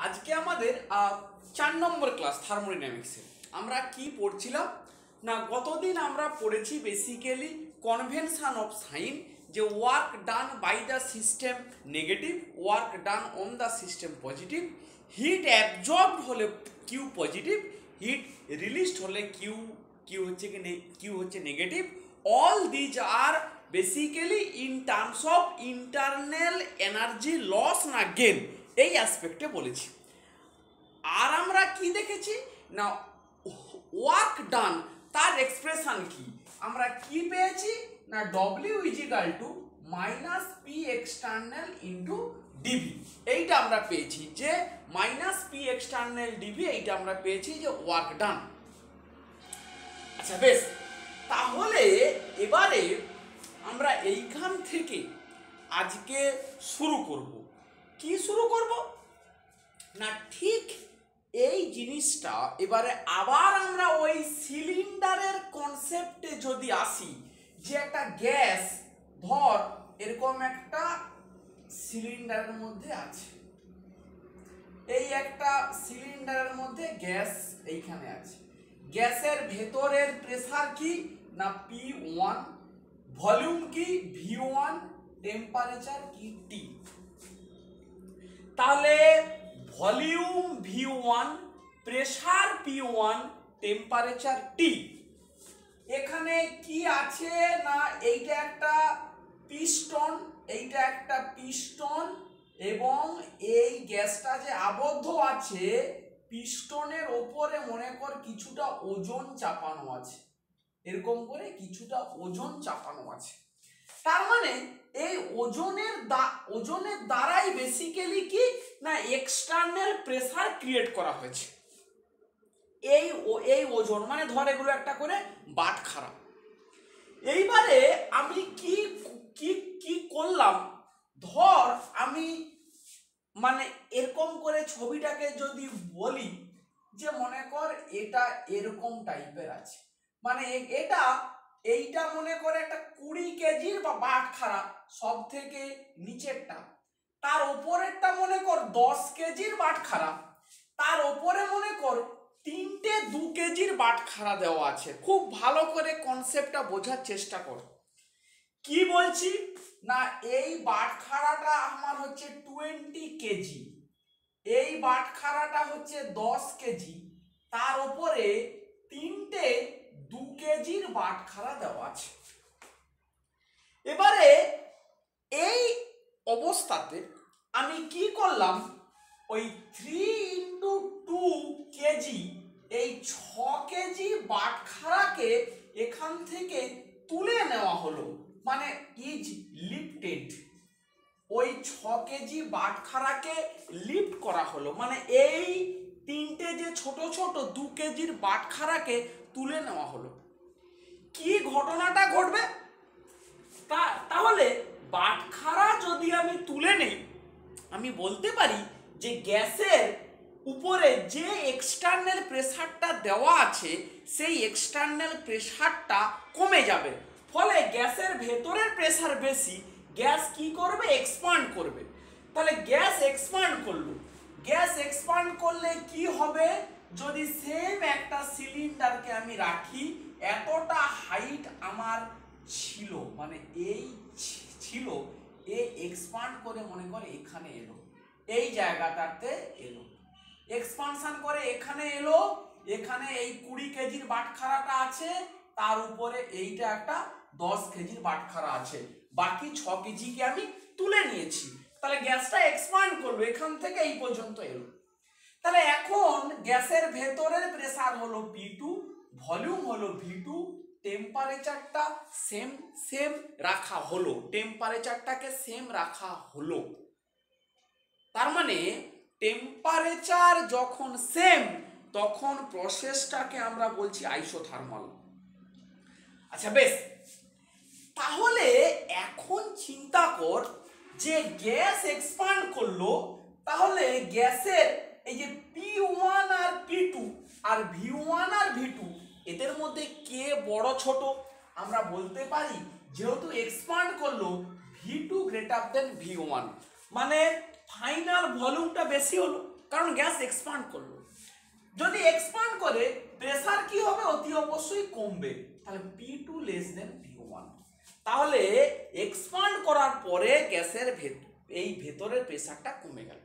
আজকে আমাদের 4 নম্বর ক্লাস থার্মোডাইনামিক্সে আমরা কি পড়ছিলাম না, গতদিন আমরা পড়েছি বেসিক্যালি কনভেনশন অফ সাইন, যে work done by the system negative, work done on the system positive, heat absorbed হলে কিউ পজিটিভ, হিট রিলিজড হলে কিউ হচ্ছে negative. All these are basically in terms of internal energy loss না gain, এই অ্যাসপেক্টে বলেছি। আর আমরা কি দেখেছি না, ওয়ার্ক ডান তার এক্সপ্রেশন কি, আমরা কি পেয়েছি না W equal to minus P external into dV, এইটা আমরা পেয়েছি যে মাইনাস পি এক্সটার্নাল ডিভি, এইটা আমরা পেয়েছি যে ওয়ার্ক ডান। আচ্ছা বেশ, তাহলে এবারে আমরা এইখান থেকে আজকে শুরু করব। কি শুরু করব না, ঠিক এই জিনিসটা এবারে আবার আমরা ওই সিলিন্ডারের কনসেপ্টে যদি আসি, যে একটা গ্যাস ধর এরকম একটা সিলিন্ডারের মধ্যে আছে, এই একটা সিলিন্ডারের মধ্যে গ্যাস এইখানে আছে, গ্যাসের ভেতরের প্রেসার কি না P1, ভলিউম কি V1, টেম্পারেচার কি T। তাহলে volume V1, pressure P1, temperature T। এখানে কি আছে না, এইটা একটা পিস্টন, এইটা একটা পিস্টন, এবং এই গ্যাসটা যে আবদ্ধ আছে পিস্টনের ওপরে মনে কর কিছুটা ওজন চাপানো আছে, এরকম করে কিছুটা ওজন চাপানো আছে। তার মানে এই ওজনের দ্বারাই বেসিক্যালি কি না এক্সটার্নাল প্রেসার ক্রিয়েট করা হয়েছে। এই ওজন মানে ধর এগুলো একটা করে বাটখারা। এইবারে আমি কি কি কি করলাম, ধর আমি মানে এরকম করে ছবিটাকে যদি বলি যে মনে কর এটা এরকম টাইপের আছে, মানে এইটা মনে করে একটা 20 কেজির বা বাটখারা, সব থেকে নিচেরটা, তার উপরেরটা মনে কর 10 কেজির বাটখারা, তার উপরে মনে কর 3টে 2 কেজির বাটখারা দেওয়া আছে। খুব ভালো করে কনসেপ্টটা বোঝার চেষ্টা কর। কি বলছি না, এই বাটখারাটা আমার হচ্ছে 20 কেজি, এই বাটখারাটা হচ্ছে 10 কেজি, তার উপরে 3টে 2 কেজির বাটখারা দেওয়া আছে। এবারে এই অবস্থাতে আমি কি করলাম, ওই 3 ইন্টু 2 কেজি, এই 6 কেজি বাটখারাকে এখান থেকে তুলে নেওয়া হলো, মানে ইজ লিফটেড। ওই 6 কেজি বাটখারাকে লিফট করা হলো, মানে এই 3টে যে ছোট ছোট 2 কেজির বাটখারাকে তুলে নেওয়া হলো। কি ঘটনাটা ঘটবে, তাহলে বাটখারা যদি আমি তুলে নেই, আমি বলতে পারি যে গ্যাসের উপরে যে এক্সটার্নাল প্রেসারটা দেওয়া আছে সেই এক্সটার্নাল প্রেসারটা কমে যাবে, ফলে গ্যাসের ভেতরের প্রেসার বেশি, গ্যাস কি করবে এক্সপান্ড করবে। তাহলে গ্যাস এক্সপান্ড করলো, গ্যাস এক্সপান্ড করলে কি হবে, যদি সেম একটা সিলিন্ডারকে আমি রাখি, এতটা হাইট আমার ছিল, মানে এই ছিল, এ এক্সপান্ড করে মনে করে এখানে এলো, এই জায়গাটাতে এলো, এক্সপানশন করে এখানে এলো, এখানে এই 20 কেজির বাটখারাটা আছে, তার উপরে এইটা একটা 10 কেজির বাটখারা আছে, বাকি 6 কেজিকে আমি তুলে নিয়েছি। তাহলে গ্যাসটা এক্সপান্ড করলো, এখান থেকে এই পর্যন্ত এলো। তাহলে এখন গ্যাসের ভেতরের প্রেসার হলো P2, ভলিউম হলো V2, টেম্পারেচারটা সেম রাখা হলো, টেম্পারেচারটাকে সেম রাখা হলো। তার মানে টেম্পারেচার যখন সেম, তখন প্রসেসটাকে আমরা বলছি আইসোথার্মাল। আচ্ছা বেশ, তাহলে এখন চিন্তা কর যে গ্যাস এক্সপান্ড করলো, তাহলে গ্যাসের এই যে P1 আর P2 আর V1 আর V2, এদের মধ্যে কে বড় ছোট আমরা বলতে পারি, যেহেতু এক্সপান্ড করলো V2 গ্রেটার দেন V1, মানে ফাইনাল ভলিউমটা বেশি হলো, কারণ গ্যাস এক্সপান্ড করলো। যদি এক্সপান্ড করে প্রেসার কি হবে, অতি অবশ্যই কমবে, তাহলে P2 লেস দেন P1। তাহলে এক্সপান্ড করার পরে গ্যাসের এই ভেতরের প্রেসারটা কমে গেল।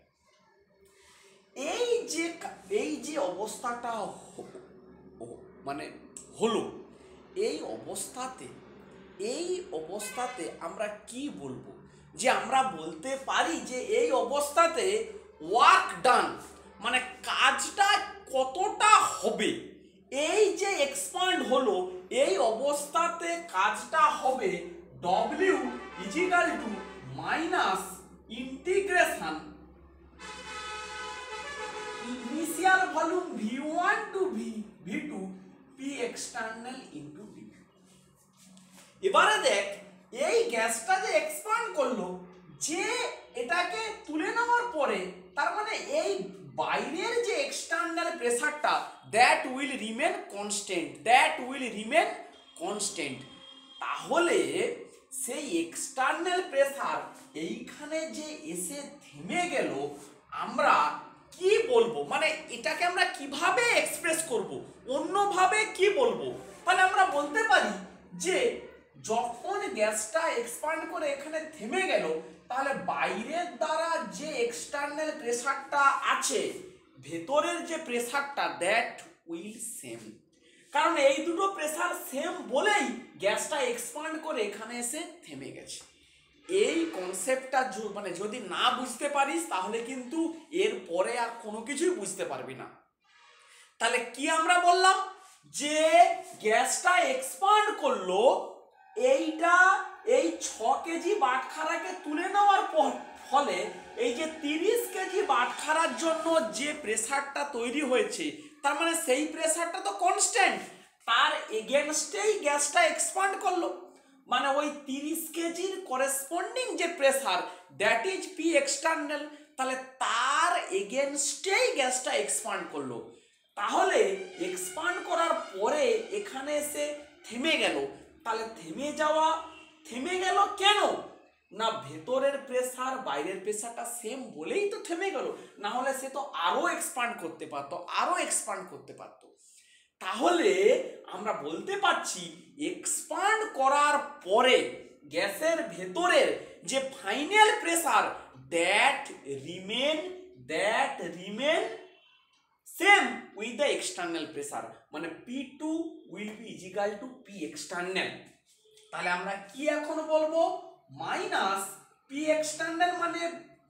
এই যে অবস্থাটা মানে হলো, এই অবস্থাতে আমরা কি বলবো, যে আমরা বলতে পারি যে এই অবস্থাতে ওয়ার্ক ডান মানে কাজটা কতটা হবে। এই যে এক্সপান্ড হলো, এই অবস্থাতে কাজটা হবে W equal to minus integration initial volume V1 to V2 P external into V2। এবারে দেখ, এই গ্যাসটা যে এক্সপান্ড করলো, যে এটাকে তুলে নেওয়ার পরে, তার মানে এই বাইরের যে এক্সটার্নাল প্রেসারটা দ্যাট উইল রিমেন কনস্ট্যান্ট। তাহলে সেই এক্সটার্নাল প্রেসার এইখানে যে এসে থেমে গেল, আমরা কি বলবো, মানে এটাকে আমরা কিভাবে এক্সপ্রেস করব, অন্যভাবে কি বলবো? তাহলে আমরা বলতে পারি যে যখন গ্যাসটা এক্সপান্ড করে এখানে থেমে গেল, তাহলে বাইরের দ্বারা যে এক্সটার্নাল প্রেসারটা আছে, ভেতরের যে প্রেসারটা দ্যাট উইল সেম। কারণ এই দুটো প্রেসার সেম বলেই গ্যাসটা এক্সপান্ড করে এখানে এসে থেমে গেছে। এই কনসেপ্টটা মানে যদি না বুঝতে পারিস, তাহলে কিন্তু এর পরে আর কোনো কিছুই বুঝতে পারবি না। তাহলে কি আমরা বললাম, যে গ্যাসটা এক্সপান্ড করলো, এই 6 কেজি বাটখারাকে তুলে নেওয়ার ফলে এই যে 30 কেজি বাটখারার জন্য যে প্রেসারটা তৈরি হয়েছে, তার মানে সেই প্রেসারটা তো কনস্ট্যান্ট, তার এগেনস্টেই গ্যাসটা এক্সপান্ড করলো। মানে ওই 30 কেজির করেসপন্ডিং যে pressure that is P external, তাহলে তার এগেনস্টেই গ্যাসটা এক্সপান্ড করলো। তাহলে এক্সপান্ড করার পরে এখানে এসে থেমে গেল। তাহলে থেমে গেল কেন? না ভেতরের প্রেসার বাইরের প্রেসারটা সেম বলেই তো থেমে গেল, না হলে সে তো আরো এক্সপান্ড করতে পারতো। তাহলে আমরা বলতে পারছি এক্সপান্ড করার পরে গ্যাসের ভেতরের যে final pressure that remain same with the external pressure, মানে P2 will be equal to P external. তাহলে আমরা কি এখন বলবো, মাইনাস P এক্সটার্নাল মানে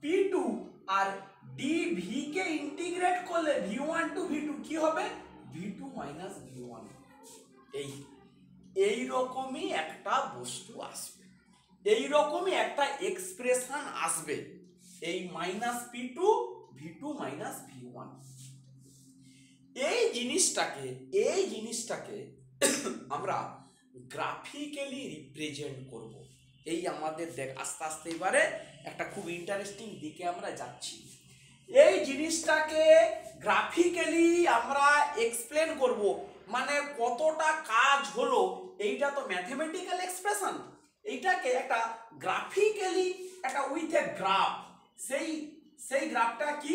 P2, আর dV কে ইন্টিগ্রেট করলে V1 টু V2 কি হবে, V2 মাইনাস V1। এই রকমই একটা বস্তু আসবে, এই রকমই একটা এক্সপ্রেশন আসবে, এই minus P2 V2 minus V1। এই জিনিসটাকে আমরা গ্রাফিক্যালি রিপ্রেজেন্ট করব। এই আমাদের দেখ আস্তে আস্তে এবারে একটা খুব ইন্টারেস্টিং দিকে আমরা যাচ্ছি। এই জিনিসটাকে গ্রাফিক্যালি আমরা এক্সপ্লেন করব, মানে কতটা কাজ হলো। এইটা তো ম্যাথমেটিক্যাল এক্সপ্রেশন, এইটাকে একটা গ্রাফিক্যালি একটা উইথ এ গ্রাফ, সেই গ্রাফটা কি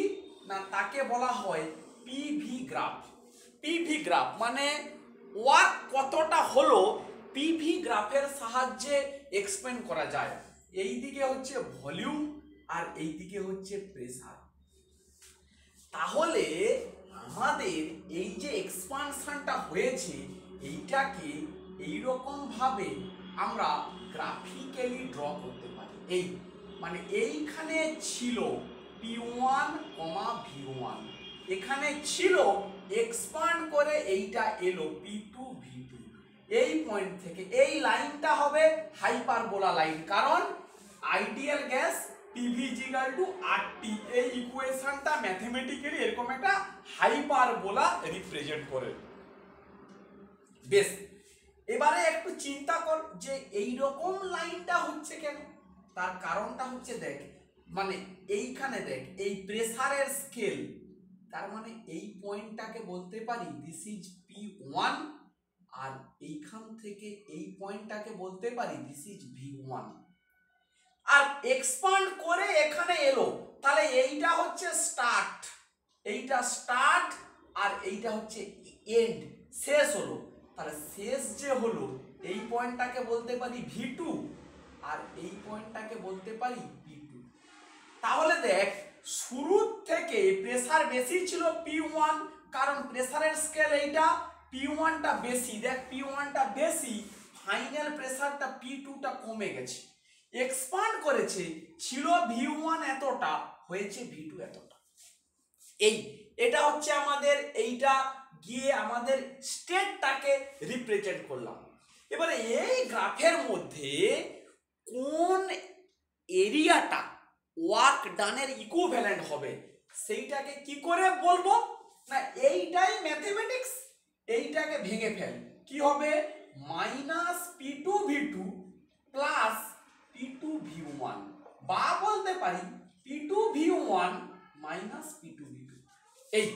না, তাকে বলা হয় পিভি গ্রাফ। মানে ওয়ার্ক কতটা হলো পিভি গ্রাফের সাহায্যে এক্সপ্লেন করা যায়। এই দিকে হচ্ছে ভলিউম আর এই দিকে হচ্ছে প্রেসার। তাহলে আমাদের এই যে এক্সপানশনটা হয়েছে, এইটাকে এইরকম ভাবে আমরা গ্রাফিক্যালি ড্র করতে পারি। এই মানে এইখানে ছিল P1, V1, এখানে ছিল এক্সপান্ড করে এইটা এলো P2, V2। এই পয়েন্ট থেকে এই লাইনটা হবে হাইপারবোলা লাইন, কারণ আইডিয়াল গ্যাস PV = RT। এই ইকুয়েশনটা ম্যাথমেটিক্যালি এরকম একটা হাইপারবোলা রিপ্রেজেন্ট করে। বেশ, এবারে একটু চিন্তা কর যে এই রকম লাইনটা হচ্ছে কেন। তার কারণটা হচ্ছে দেখ, মানে এইখানে দেখ এই প্রেসারের স্কেল, তার মানে এই পয়েন্টটাকে বলতে পারি দিস ইজ P1, আর এইখান থেকে এই পয়েন্টটাকে বলতে পারি this is V1। R expand করে এখানে এলো, তাহলে এইটা হচ্ছে স্টার্ট, এইটা স্টার্ট আর এইটা হচ্ছে এন্ড, শেষ হলো। তাহলে শেষ যে হলো এই পয়েন্টটাকে বলতে পারি V2 আর এই পয়েন্টটাকে বলতে পারি P2। তাহলে দেখ শুরুর থেকে প্রেসার বেশি ছিল P1, কারণ প্রেসারের স্কেল এইটা, P1টা বেশি, দেখ P1টা বেশি, ফাইনাল প্রেসারটা P2টা কমে গেছে, এক্সপান্ড করেছে, ছিল V1 এতটা, হয়েছে V2 এতটা। এটা হচ্ছে আমাদের, এইটা গিয়ে আমাদের স্টেটটাকে রিপ্রেজেন্ট করলাম। এবারে এই গ্রাফের মধ্যে কোন এরিয়াটা ওয়ার্ক ডানের ইকুইভ্যালেন্ট হবে সেইটাকে কি করে বলবো না, এইটাই ম্যাথমেটিক্স, এইটাকে ভেঙে ফেল, কি হবে মাইনাস P2V2 প্লাস P2V1, বা বলতে পারি P2V1 মাইনাস P2V2। এই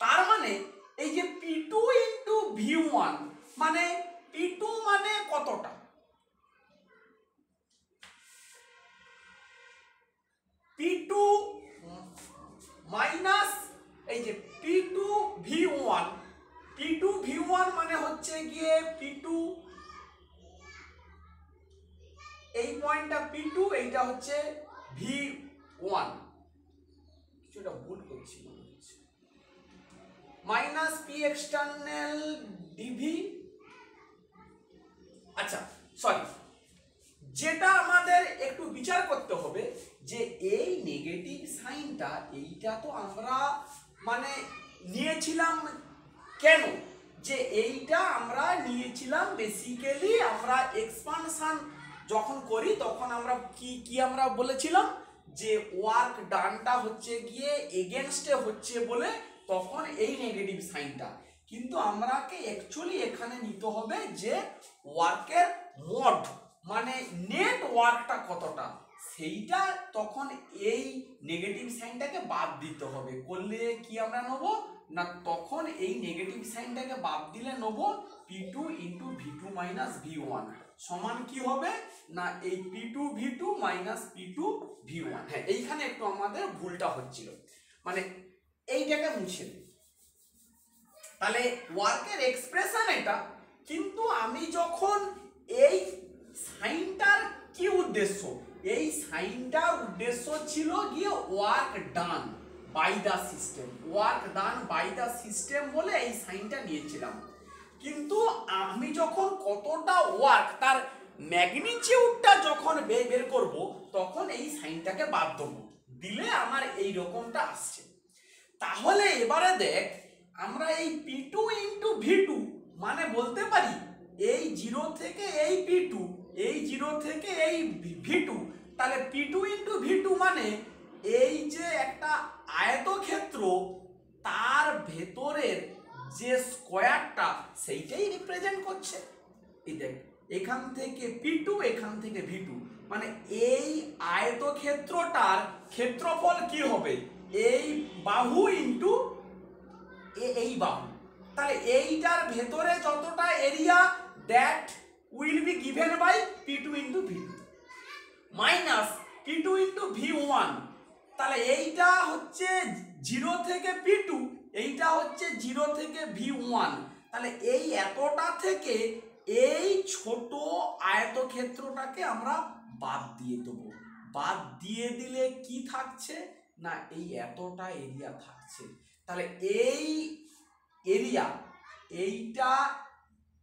তার মানে এই যে P2 ইন্টু V1 মানে P2 মানে কতটা, P2 মাইনাস এই যে P2V1, P2V1 মানে হচ্ছে গিয়ে P2, এই পয়েন্টটা P2, এইটা হচ্ছে V1, কিছুটা ভুল করছি মনে হচ্ছে, মাইনাস P এক্সটার্নাল DV, আচ্ছা সরি, যেটা আমাদের একটু বিচার করতে হবে যে এই নেগেটিভ সাইনটা, এইটা তো আমরা মানে নিয়েছিলাম কেন, যে এইটা আমরা নিয়েছিলাম বেসিক্যালি, আমরা এক্সপানশন যখন করি তখন আমরা কি আমরা বলেছিলাম যে ওয়ার্ক ডানটা হচ্ছে গিয়ে এগেনস্টে হচ্ছে বলে তখন এই নেগেটিভ সাইনটা, কিন্তু আমরাকে অ্যাকচুয়ালি এখানে নিতে হবে যে ওয়ার্কের মোড মানে নেট ওয়ার্কটা কতটা, সেইটা তখন এই নেগেটিভ সাইনটাকে বাদ দিতে হবে, করলে কি আমরা নেব না, তখন এই নেগেটিভ সাইনটাকে বাদ দিলে নেব P2 into V2 minus V1 সমান কি হবে না এই P2V2 মাইনাস P2V1। হ্যাঁ এইখানে একটু আমাদের ভুলটা হচ্ছিল, মানে এইটাকে মুছে দিই, তাহলে ওয়ার্কের এক্সপ্রেশন এটা, কিন্তু আমি যখন এই সাইনটার কি উদ্দেশ্য, এই সাইনটার উদ্দেশ্য ছিল গিয়ে work done by the system, work done by the system বলে এই সাইনটা নিয়েছিলাম, কিন্তু আমি যখন কতটা ওয়ার্ক তার ম্যাগনিটিউডটা যখন বের করব তখন এই সাইনটাকে বাদ দেবো, দিলে আমার এই রকমটা আসছে। তাহলে এবারে দেখ আমরা এই P2 ইন্টু V2 মানে বলতে পারি এই 0 থেকে এই P2, এই 0 থেকে এই V2, তাহলে P2 ইন্টু V2 মানে এই যে একটা আয়তক্ষেত্র তার ভেতরের যে স্কয়ারটা সেইটাই রিপ্রেজেন্ট করছে। এই দেখ এখান থেকে P2 এখান থেকে V2 মানে এই আয়তক্ষেত্রটার ক্ষেত্রফল কি হবে, এই বাহু ইন্টু এই বাহু, তাহলে এইটার ভেতরে যতটা area that will be given by P2 into V2 minus P2 into V1, তাহলে এইটা হচ্ছে 0 থেকে P2, এইটা হচ্ছে 0 থেকে V1, তাহলে এই এতটা থেকে এই ছোট আয়তক্ষেত্রটাকে আমরা বাদ দিয়ে দেবো, বাদ দিয়ে দিলে কি থাকছে না এই এতটা এরিয়া থাকছে, তাহলে এই এরিয়া এইটা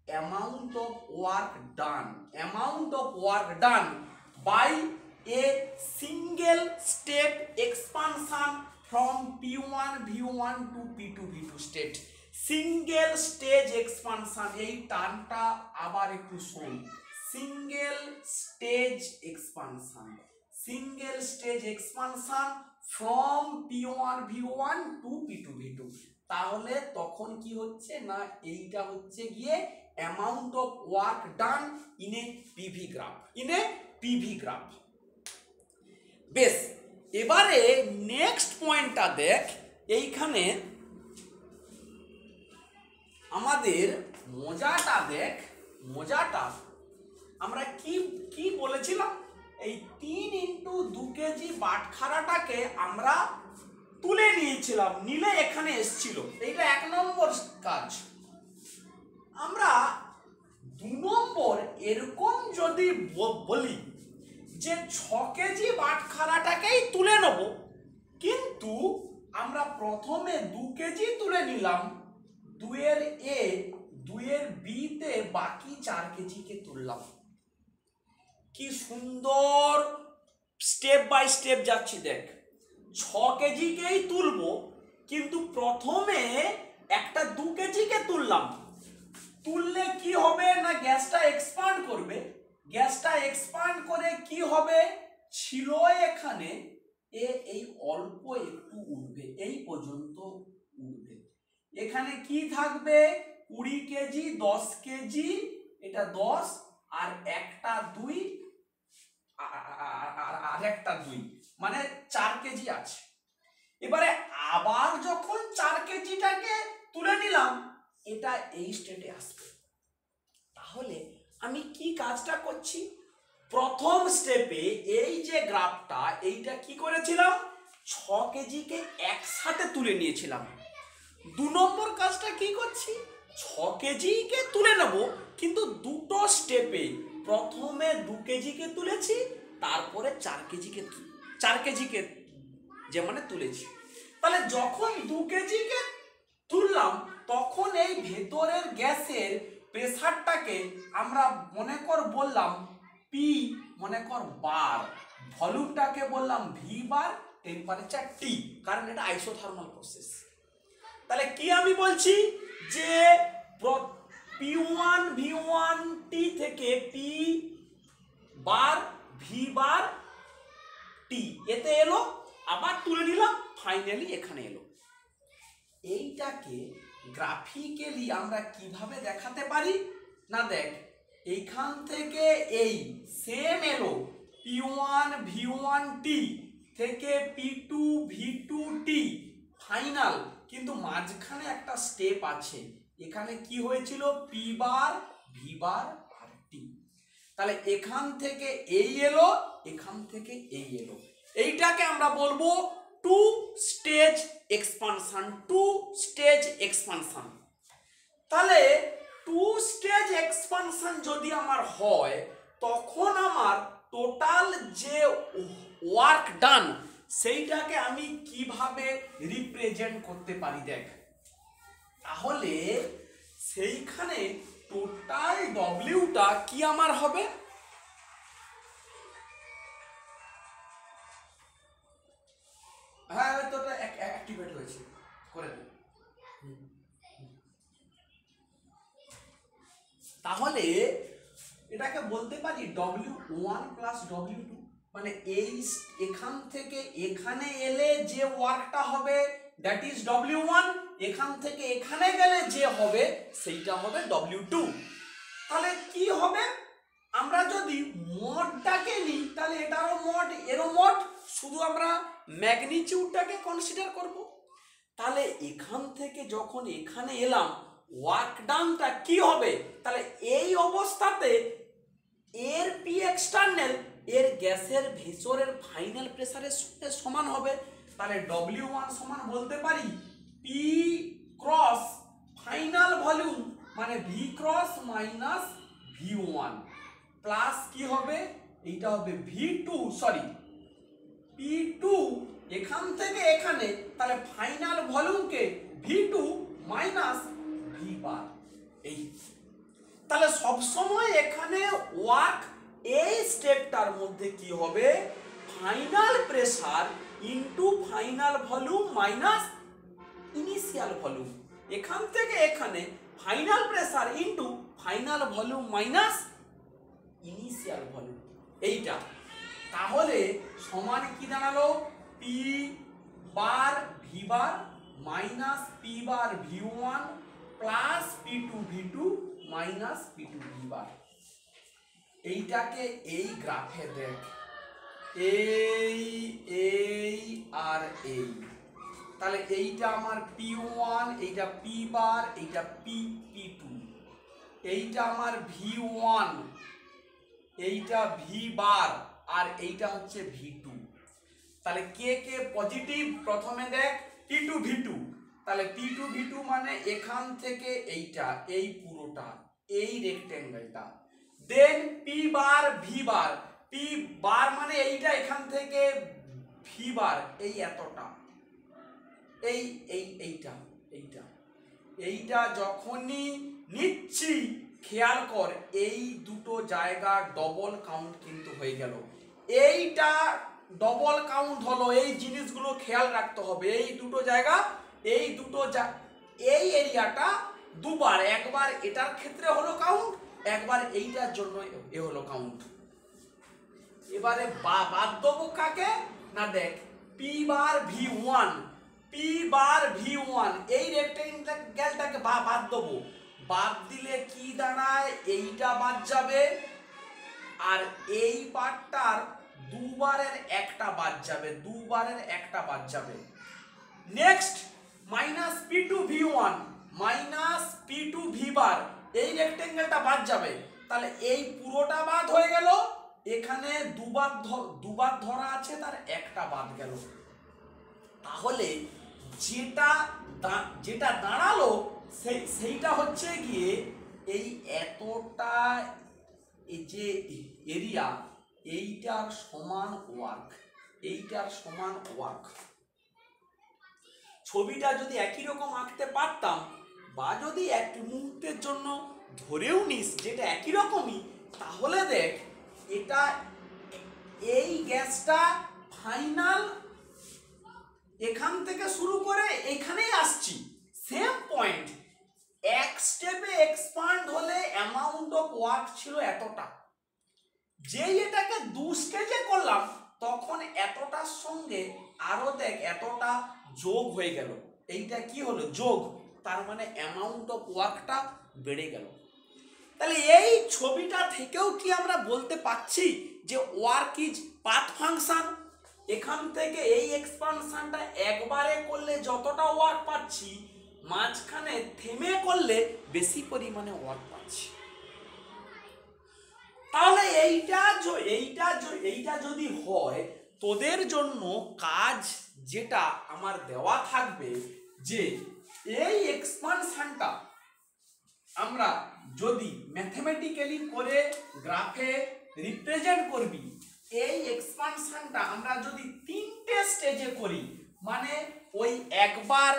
amount of work done, amount of work done by a single step expansion from P1 V1 to P2 V2 state, single stage expansion, এই টার্মটা আবার একটু শুন, single stage expansion, single stage expansion from P1 V1 to P2 V2, তাহলে তখন কি হচ্ছে না এইটা হচ্ছে গিয়ে amount of work done in a PV graph, in a PV graph. বেশ, এবারে নেক্সট পয়েন্টটা দেখ, এইখানে আমাদের মজাটা দেখ, মজাটা আমরা কি কি বলেছিলাম, এই 3 ইন্টু 2 কেজি বাটখারাটাকে আমরা তুলে নিয়েছিলাম, নিলে এখানে এসছিল। এইটা 1 নম্বর কাজ। আমরা 2 নম্বর এরকম যদি বলি যে 6 কেজি বাটখারাটাকেই তুলে নেব, কিন্তু আমরা প্রথমে 2 কেজি তুলে নিলাম, 2 এর এ 2 এর বি তে বাকি 4 কেজিকে তুললাম। কি সুন্দর স্টেপ বাই স্টেপ যাচ্ছি দেখ। 6 কেজিকেই তুলবো, কিন্তু প্রথমে একটা 2 কেজিকে তুললাম। তুললে কি হবে না গ্যাসটা এক্সপান্ড করবে। গ্যাসটা এক্সপান্ড করে কি হবে, ছিল এখানে এই অল্প একটু উঠবে, এই পর্যন্ত উঠবে। এখানে কি থাকবে, 20 কেজি 10 কেজি, এটা 10 আর একটা 2 আর একটা 2, মানে 4 কেজি আছে। এবারে আবার যখন 4 কেজিটাকে তুলে নিলাম, এটা এই স্টেটে আসবে। তাহলে আমি কি কাজটা করছি, প্রথম স্টেপে এই যে গ্রাফটা, এইটা কি করেছিলাম, 6 কেজিকে একসাথে তুলে নিয়েছিলাম। 2 নম্বর কাজটা কি করছি, 6 কেজিকে তুলে নেব, কিন্তু দুটো স্টেপে। প্রথমে 2 কেজিকে তুলেছি, তারপরে 4 কেজিকে যে মানে তুলেছি। তাহলে যখন 2 কেজিকে তুললাম, তখন এই ভেতরের গ্যাসের প্রেসারটাকে আমরা মনে কর বললাম পি, মনে কর বার, ভলিউমটাকে বললাম ভি বার, টেম্পারেচার টি, কারণ এটা আইসোথার্মাল প্রসেস। তাহলে কি আমি বলছি যে P1 V1 T থেকে পি বার ভি বার টি এতে এলো, আবার তুলে নিলাম, ফাইনালি এখানে এলো। এইটাকে গ্রাফিক্যালি আমরা কিভাবে দেখাতে পারি না, দেখ এইখান থেকে এই সেম এলো P1 V1 T থেকে P2 V2 T ফাইনাল, কিন্তু মাঝখানে একটা স্টেপ আছে। এখানে কি হয়েছিল, পি বার ভি বার আর টি। তাহলে এখান থেকে এই এলো, এখান থেকে এই এলো, এইটাকে আমরা বলবো two stage expansion, two stage expansion. তাহলে টু স্টেজ এক্সপানশন যদি আমার হয়, তখন আমার টোটাল যে ওয়ার্ক ডান সেইটাকে আমি কিভাবে রিপ্রেজেন্ট করতে পারি দেখ। তাহলে সেইখানে টোটাল ডব্লিউটা কি আমার হবে, হ্যাঁ তো অ্যাক্টিভেট হয়েছে, করে দিন। তাহলে এটাকে বলতে পারি W1 প্লাস W2, মানে এই এখান থেকে এখানে এলে যে ওয়ার্কটা হবে দ্যাট ইজ W1, এখান থেকে এখানে গেলে যে হবে সেইটা হবে W2। তাহলে কি হবে, আমরা যদি মডটাকে নিই, তাহলে এটারও মড এরও মড, শুধু আমরা ম্যাগনিটিউডটাকে কনসিডার করব। তাহলে এখান থেকে যখন এখানে এলাম, ওয়ার্ক ডানটা কি হবে, তাহলে এই অবস্থাতে এর পি এক্সটার্নাল এর গ্যাসের ভেতরের ফাইনাল প্রেসারের সাথে সমান হবে। তাহলে W1 সমান বলতে পারি পি ক্রস ফাইনাল ভলিউম, মানে V cross minus V1 plus কি হবে, এইটা হবে V2, সরি P2 এখান থেকে এখানে, তাহলে ফাইনাল ভলিউমকে V2 মাইনাস ভি বার। এই তাহলে সব সময় এখানে ওয়ার্ক এই স্টেপটার মধ্যে কি হবে, final pressure into final volume minus initial volume. এখান থেকে এখানে final pressure into final volume minus initial volume, এইটা। তাহলে সমান কি দাঁড়ালো, পি বার ভি বার মাইনাস পি বার V1 plus P2 V2 minus P2 V বার। এইটাকে এই গ্রাফে দেখ, এই আর এই, তাহলে এইটা আমার P1, এইটা পি বার, এইটা P2, এইটা আমার V1, এইটা ভি বার, আর এইটা হচ্ছে V2। তাহলে কে কে পজিটিভ প্রথমে দেখ P2 V2, তাহলে P2 V2 মানে এখান থেকে এইটা এই পুরোটা এই রেক্টেঙ্গেলটা, দেন P বার V বার, P বার মানে এইটা এখান থেকে V বার এই এতটা এই এই এইটা এইটা এইটা যখনই নিচ্ছি খেয়াল কর এই দুটো জায়গা ডবল কাউন্ট কিন্তু হয়ে গেল, এইটা ডবল কাউন্ট হলো, এই জিনিসগুলো খেয়াল রাখতে হবে, এই দুটো জায়গা এই দুটো এই এরিয়াটা দুবার, একবার এটার ক্ষেত্রে হলো কাউন্ট, একবার এইটার জন্য এ হলো কাউন্ট। এবারে বাদ দেবো কাকে না, দেখ P বার V1, P বার V1 এই রেক্টেঙ্গেলটাকে বাদ দেবো, বাদ দিলে কি দাঁড়ায় এইটা বাদ যাবে আর এই পার্টটার দুবারের একটা বাদ যাবে, দুবারের একটা বাদ যাবে। Next minus P2 V1 minus P2 V বার এই রেক্টেঙ্গেলটা বাদ যাবে, তাহলে এই পুরোটা বাদ হয়ে গেল, এখানে দুবার ধরা আছে তার একটা বাদ গেল, তাহলে যেটা দাঁড়ালো সেইটা হচ্ছে গিয়ে এই এতটা এই যে এরিয়া এইটার সমান ওয়ার্ক, এইটার সমান ওয়ার্ক। ছবিটা যদি একই রকম আঁকতে পারতাম বা যদি এক মুহূর্তের জন্য ধরেও নিস যেটা একই রকমই, তাহলে দেখ এটা এই গ্যাসটা ফাইনাল এখান থেকে শুরু করে এখানেই আসছি, সেম পয়েন্ট, এক স্টেপে এক্সপান্ড হলে অ্যামাউন্ট অফ ওয়ার্ক ছিল এতটা, যেই এটাকে 2 স্টেজে করলাম তখন এতটার সঙ্গে আরো দেখ এতটা যোগ হয়ে গেল, এইটা কি হলো যোগ, তার মানে অ্যামাউন্ট অফ ওয়ার্কটা বেড়ে গেল। তাহলে এই ছবিটা থেকেও কি আমরা বলতে পাচ্ছি যে ওয়ার্ক ইজ পাথ ফাংশন, এখান থেকে এই এক্সপানশনটা একবারে করলে যতটা ওয়ার্ক পাচ্ছি মাঝখানে থেমে করলে বেশি পরিমাণে ওয়ার্ক পাচ্ছি। তাহলে এইটা যদি হয় তোদের জন্য কাজ যেটা আমার দেওয়া থাকবে যে এই এক্সপানশনটা আমরা যদি ম্যাথমেটিক্যালি করে গ্রাফে রিপ্রেজেন্ট করবি, এই এক্সপানশনটা আমরা যদি 3টে স্টেজে করি, মানে ওই একবার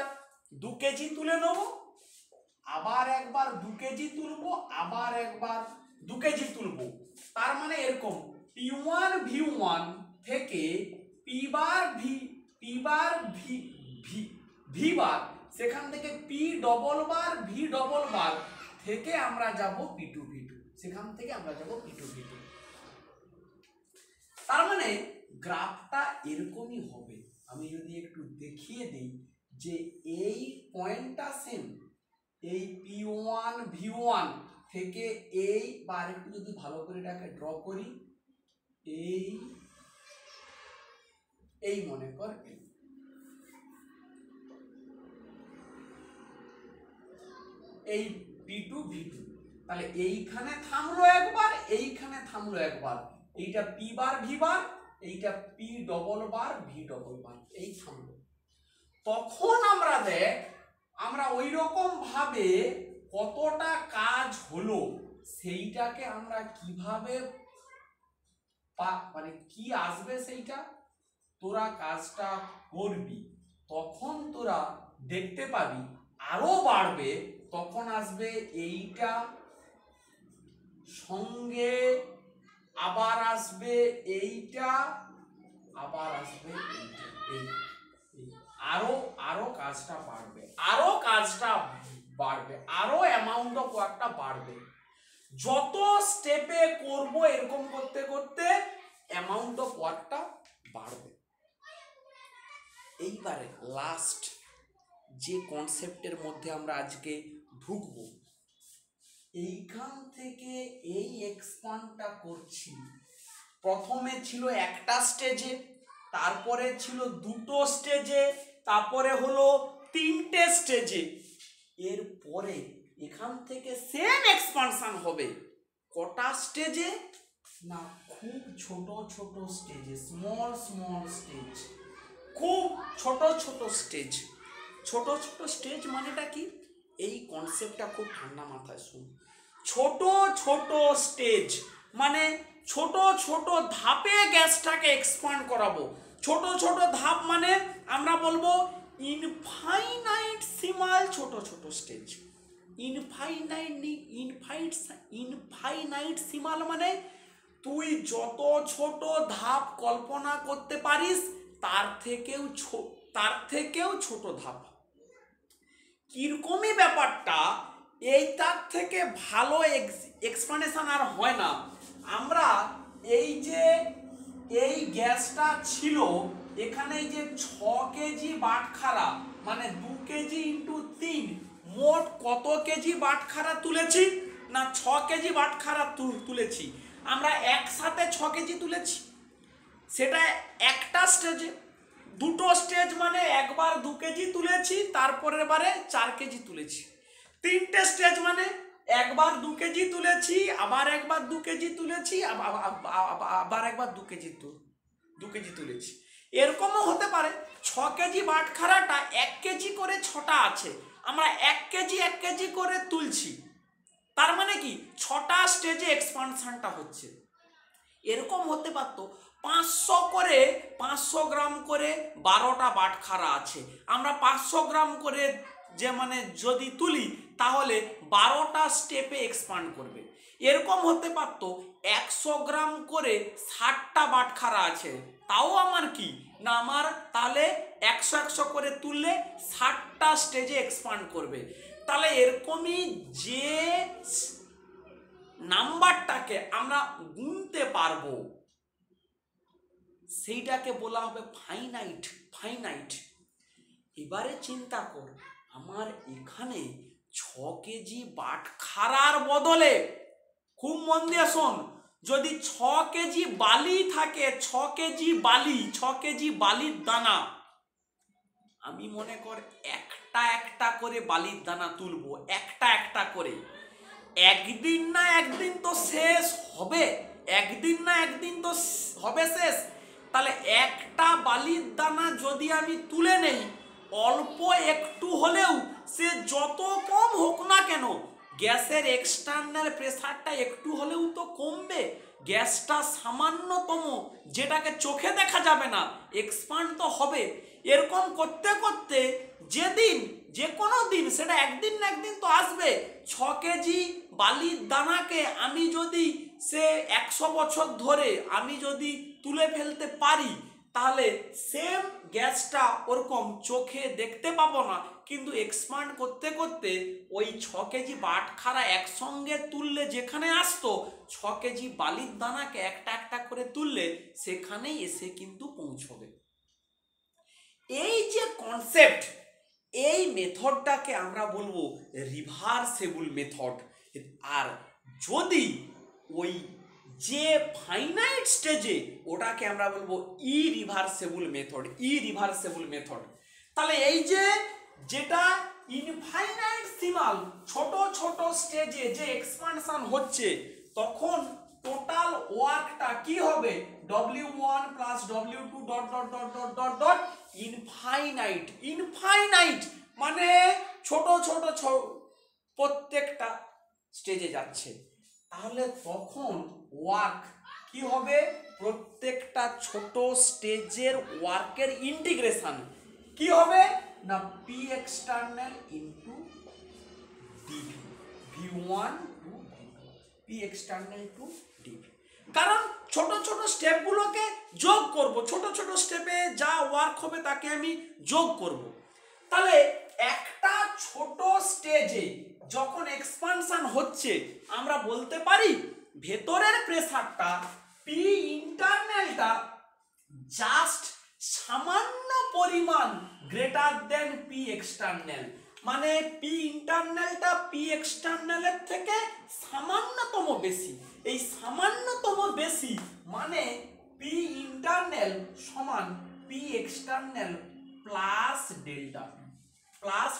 2 কেজি তুলে নেব, আবার একবার 2 কেজি তুলবো, আবার একবার 2 কেজি তুলবো, তার মানে এরকম P1 V1 থেকে P বার V বার, সেখান থেকে P ডবল বার V ডবল বার থেকে আমরা যাব P2 V2, সেখান থেকে আমরা যাব P2 V2। তার মানে গ্রাফটা এরকমই হবে। আমি যদি একটু দেখিয়ে দিই যে এই পয়েন্টটা সেম, এই P1 V1 থেকে এই বা একটু যদি ভালো করে এটাকে ড্র করি, এই মনে কর এই P2 V2, তাহলে এইখানে থামলো একবার, এইখানে থামলো একবার, এইটা P বার V বার, এইটা P ডবল বার V ডবল বার, এই থামলো। তখন আমরা দেখ আমরা ওই রকম ভাবে কতটা কাজ হলো সেইটাকে আমরা কিভাবে মানে কি আসবে সেইটা তোরা কাজটা করবি, তখন তোরা দেখতে পাবি আরো বাড়বে, তখন আসবে এইটা সঙ্গে আবার আসবে এইটা, আবার আসবে এইটা, আরো কাজটা বাড়বে, আরো কাজটা বাড়বে, আরো অ্যামাউন্ট অফ ওয়ার্কটা বাড়বে। যত স্টেপে করব এরকম করতে করতে অ্যামাউন্ট অফ ওয়ার্কটা বাড়বে। এইবারে লাস্ট যে কনসেপ্টের মধ্যে আমরা আজকে ঢুকব, এইখান থেকে এই এক্সপান্ডটা করছি, প্রথমে ছিল একটা স্টেজে, তারপরে ছিল 2টো স্টেজে, তারপরে হলো 3টে স্টেজে, এরপরে এখান থেকে সেম এক্সপানশন হবে কটা স্টেজে, না খুব ছোট ছোট স্টেজে, স্মল স্মল স্টেজ, খুব ছোট ছোট স্টেজ। ছোট ছোট স্টেজ মানেটা কি, এই কনসেপ্টটা খুব ঠান্ডা মাথায় শুন। ছোট ছোট স্টেজ মানে ছোট ছোট ধাপে গ্যাসটাকে এক্সপান্ড করাবো। ছোট ছোট ধাপ মানে আমরা বলবো ইনফাইনাইটসিমাল ছোট ছোট স্টেজ। ইনফাইনাইটসিমাল মানে তুই যত ছোট ধাপ কল্পনা করতে পারিস তার থেকেও ছোট ধাপ। কিরকমই ব্যাপারটা, এই তার থেকে ভালো এক্সপ্লেনেশন আর হয় না। আমরা এই যে এই গ্যাসটা ছিল এখানে, এই যে 6 কেজি বাটখারা মানে 2 কেজি ইন্টু 3, মোট কত কেজি বাটখারা তুলেছি না 6 কেজি বাটখারা তুলেছি। আমরা একসাথে 6 কেজি তুলেছি, সেটা একটা স্টেজে। দুটো স্টেজ মানে একবার 2 কেজি তুলেছি, তারপরের বারে 4 কেজি তুলেছি। 3টে স্টেজ মানে একবার 2 কেজি তুলেছি, আবার একবার 2 কেজি তুলেছি, আবার একবার 2 কেজি তুলেছি। এরকমও হতে পারে 6 কেজি বাটখারাটা 1 কেজি করে 6টা আছে, আমরা 1 কেজি করে তুলছি, তার মানে কি 6টা স্টেজে এক্সপানশনটা হচ্ছে। এরকম হতে পারত 500 গ্রাম করে 12টা বাটখারা আছে, আমরা 500 গ্রাম করে যে মানে যদি তুলি তাহলে 12টা স্টেপে এক্সপান্ড করবে। এরকম হতে পারত 100 গ্রাম করে 60টা বাটখারা আছে, তাও আমার কি না আমার তাহলে 100 করে তুললে 60টা স্টেজে এক্সপান্ড করবে। তাহলে এরকমই যে নাম্বারটাকে আমরা গুনতে পারবো সেইটাকে বলা হবে ফাইনাইট। এবারে চিন্তা কর, আমার এখানে 6 কেজি বাটখারার বদলে, খুব মন দিয়ে শোন, যদি 6 কেজি বালি থাকে, 6 কেজি বালির দানা, আমি মনে কর একটা করে বালির দানা তুলবো, একটা করে। একদিন না একদিন তো শেষ হবে, শেষ। তাহলে একটা বালির দানা যদি আমি তুলে নেই, অল্প একটু হলেও সে যত কম হোক না কেন, গ্যাসের এক্সটার্নাল প্রেসারটা একটু হলেও তো কমবে। গ্যাসটা সামান্যতম, যেটাকে চোখে দেখা যাবে না, এক্সপান্ড তো হবে। এরকম করতে করতে যেদিন যে কোনো দিন, সেটা একদিন না একদিন তো আসবে, 6 কেজি বালির দানাকে আমি যদি সে 100 বছর ধরে আমি যদি তুলে ফেলতে পারি, তাহলে সেম গ্যাসটা ওরকম চোখে দেখতে পাবো না, কিন্তু এক্সপান্ড করতে করতে ওই 6 কেজি বাটখারা একসঙ্গে তুললে যেখানে আসতো, 6 কেজি বালির দানাকে একটা করে তুললে সেখানেই এসে কিন্তু পৌঁছবে। এই যে কনসেপ্ট, এই মেথডটাকে আমরা বলবো রিভার্সেবল মেথড। আর যদি ওই যে ফাইনাইট স্টেজে, ওটাকে আমরা বলবো ইরিভার্সেবল মেথড। তাহলে এই যে যেটা ইনফাইনাইটসিমাল ছোট ছোট স্টেজে যে এক্সপানশন হচ্ছে, তখন টোটাল ওয়ার্কটা কি হবে, W1 plus W2 dot dot dot dot dot dot infinite মানে ছোট প্রত্যেকটা স্টেজে যাচ্ছে। তাহলে তখন ওয়ার্ক কি হবে, প্রত্যেকটা ছোট স্টেজের ওয়ার্কের ইন্টিগ্রেশন কি হবে না P external into dV, V1 to V2, P external to dV। কারণ ছোট স্টেপগুলোকে যোগ করব, ছোট স্টেপে যা ওয়ার্ক হবে তাকে আমি যোগ করব। তাহলে একটা ছোট স্টেজে যখন এক্সপানশন হচ্ছে, আমরা বলতে পারি ভেতরের প্রেসারটা পি ইন্টারনালটা জাস্ট সামান্য পরিমাণ গ্রেটার দেন পি এক্সটার্নাল, মানে পি ইন্টারনালটা পি এক্সটার্নালের থেকে সামান্যতম বেশি। এই সামান্যতম বেশি মানে পি ইন্টারনাল সমান P external plus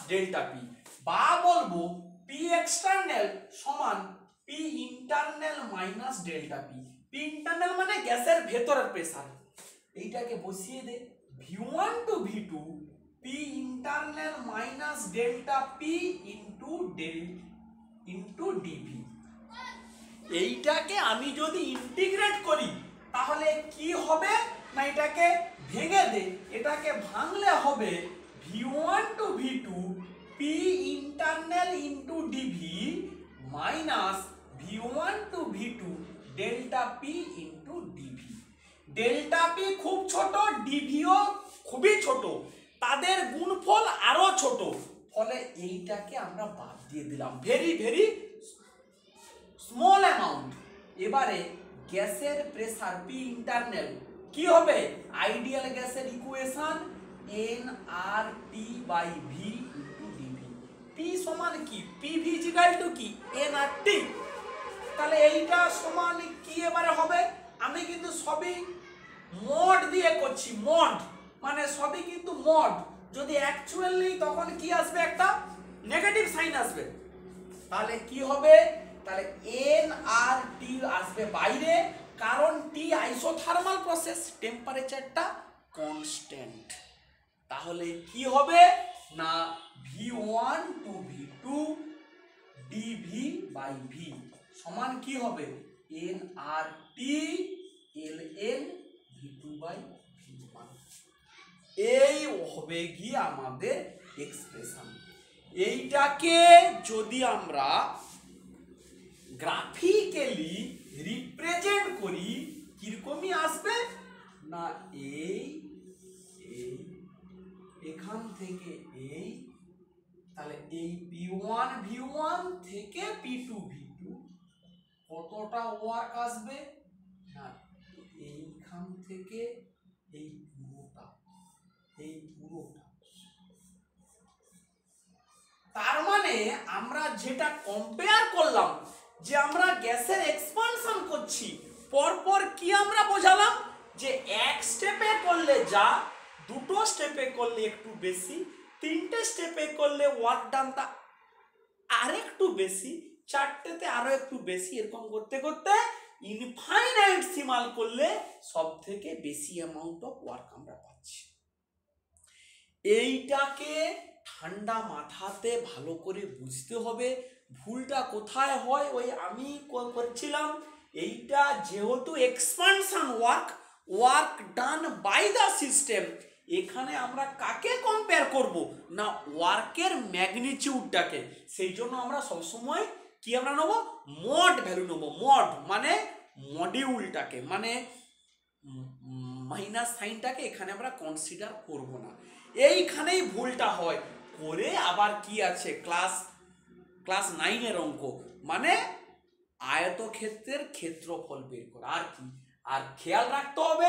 delta P, বা বলবো পি এক্সটার্নাল সমান P internal minus delta P. P internal মানে গ্যাসের ভেতরের প্রেসার, এইটাকে বসিয়ে দে v1 to v2 P internal minus delta P into dV. এইটাকে আমি যদি ইন্টিগ্রেট করি তাহলে কি হবে না, এটাকে ভেঙে দে, এটাকে ভাঙলে হবে v1 to v2 P internal into dV minus v1 to v2 delta P into dV. Delta P খুব ছোট, ডিভিও খুবই ছোট, তাদের গুণফল আরো ছোট, ফলে এইটাকে আমরা বাদ দিয়ে দিলাম, ভেরি ভেরি স্মল অ্যামাউন্ট। এবারে গ্যাসের প্রেসার পি ইন্টারনাল কি হবে, আইডিয়াল গ্যাসের equation nRT/V into DV. P সমান কি, পিভি ইকুয়াল টু কি nRT। তাহলে এইটা সমান কি এবারে হবে, আমি কিন্তু সবই মড দিয়ে করছি, মড মানে সবই কিন্তু মড, যদি অ্যাকচুয়ালি তখন কি আসবে, একটা নেগেটিভ সাইন আসবে, তাহলে কি হবে, তাহলে nRT আসবে বাইরে, কারণ টি আইসোথার্মাল প্রসেস, টেম্পারেচারটা কনস্ট্যান্ট। তাহলে কি হবে না v1 টু v2 dv/v সমান কি হবে nRT ln v2/v1। এই হবে গিয়ে আমাদের এক্সপ্রেশন। এইটাকে যদি আমরা গ্রাফিক্যালি রিপ্রেজেন্ট করি কিরকমই আসবে না, এখান থেকে এই, তাহলে এই p1 v1 থেকে p2 v2 কতটা ওয়ার্ক আসবে না, এইখান থেকে এই পুরোটা, তার মানে আমরা যেটা কম্পেয়ার করলাম, যে আমরা গ্যাসের এক্সপানশন করছি, পরপর কি আমরা বোঝালাম, যে এক স্টেপে করলে যা, দুটো স্টেপে করলে একটু বেশি, তিনটে স্টেপে করলে ওয়ার্ক ডানটা আরেকটু বেশি, চারটেতে আরো একটু বেশি, এরকম করতে করতে ইনফাইনাইট সিমাল করলে সব থেকে বেশি অ্যামাউন্ট অফ ওয়ার্ক আমরা পাচ্ছি। এইটাকে ঠান্ডা মাথাতে ভালো করে বুঝতে হবে, ভুলটা কোথায় হয়, ওই আমি করছিলাম, এইটা যেহেতু expansion work done by the system, এখানে আমরা কাকে কম্পেয়ার করব না, ওয়ার্কের ম্যাগনিটিউডটাকে, সেই জন্য আমরা সবসময় কি আমরা নেব, মড ভ্যালু নেব, মড মানে মডিউলটাকে, মানে মাইনাস সাইনটাকে এখানে আমরা কনসিডার করব না, এইখানেই ভুলটা হয়। করে আবার কি আছে, ক্লাস 9-এর অঙ্ক, মানে আয়তক্ষেত্রের ক্ষেত্রফল বের করা, আর কি, আর খেয়াল রাখতে হবে